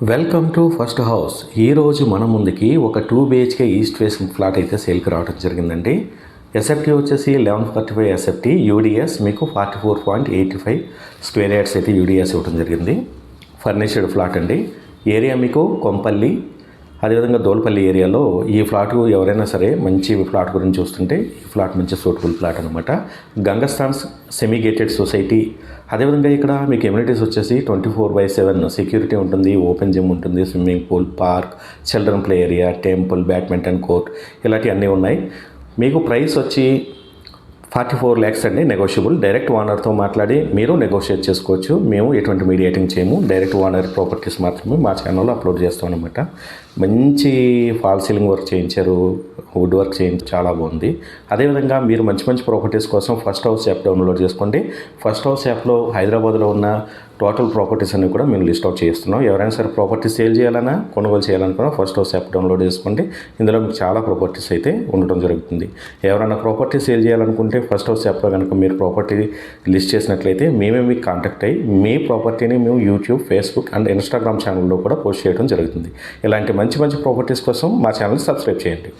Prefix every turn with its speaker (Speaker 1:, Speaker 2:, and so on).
Speaker 1: Welcome to first house. ఈరోజు మన ముందుకి ఒక 2 BHK ఈస్ట్ ఫేసింగ్ ఫ్లాట్ అయితే సేల్కి రావడం జరిగిందండి. ఎస్ఎఫ్టీ వచ్చేసి 1145 ఎస్ఎఫ్టీ, యూడిఎస్ మీకు 44.85 స్క్వేర్ యార్డ్స్ అయితే యూడిఎస్ ఇవ్వడం జరిగింది. ఫర్నిష్డ్ ఫ్లాట్ అండి. ఏరియా మీకు కొంపల్లి, అదేవిధంగా దోల్పల్లి ఏరియాలో ఈ ఫ్లాట్ ఎవరైనా సరే మంచి ఫ్లాట్ గురించి చూస్తుంటే ఈ ఫ్లాట్ మంచి సూటబుల్ ఫ్లాట్ అనమాట. Gangasthan semi gated society. అదేవిధంగా ఇక్కడ మీకు ఎమ్యూనిటీస్ వచ్చేసి 24/7 సెక్యూరిటీ ఉంటుంది, ఓపెన్ జిమ్ ఉంటుంది, swimming pool, park, children play area, temple, badminton court ఇలాంటివి అన్నీ ఉన్నాయి. మీకు ప్రైస్ వచ్చి 44 lakhs అండి, నెగోషియబుల్. డైరెక్ట్ ఓనర్తో మాట్లాడి మీరు నెగోషియేట్ చేసుకోవచ్చు. మేము ఎటువంటి మీడియేటింగ్ చేయము, డైరెక్ట్ ఓనర్ ప్రాపర్టీస్ మాత్రమే మా ఛానల్లో అప్లోడ్ చేస్తాం అనమాట. మంచి ఫాల్ సీలింగ్ వర్క్ చేయించారు, వుడ్ వర్క్ చేయించారు, చాలా బాగుంది. అదేవిధంగా మీరు మంచి మంచి ప్రాపర్టీస్ కోసం ఫస్ట్ హౌస్ యాప్ డౌన్లోడ్ చేసుకోండి. ఫస్ట్ హౌస్ యాప్లో హైదరాబాద్లో ఉన్న టోటల్ ప్రాపర్టీస్ అన్ని కూడా మేము లిస్ట్ అవుట్ చేస్తున్నాం. ఎవరైనా సరే ప్రాపర్టీ సేల్ చేయాలన్నా కొనుగోలు చేయాలనుకున్నా ఫస్ట్ హౌస్ యాప్ డౌన్లోడ్ చేసుకోండి. ఇందులో మీకు చాలా ప్రాపర్టీస్ అయితే ఉండటం జరుగుతుంది. ఎవరైనా ప్రాపర్టీ సేల్ చేయాలనుకుంటే ఫస్ట్ హౌస్ యాప్లో కనుక మీరు ప్రాపర్టీ లిస్ట్ చేసినట్లయితే మేమే మీకు కాంటాక్ట్ అయ్యి మీ ప్రాపర్టీని మేము యూట్యూబ్, ఫేస్బుక్ అండ్ ఇన్స్టాగ్రామ్ ఛానల్లో కూడా పోస్ట్ చేయడం జరుగుతుంది. ఇలాంటి మంచి మంచి ప్రాపర్టీస్ కోసం మా ఛానల్ సబ్స్క్రైబ్ చేయండి.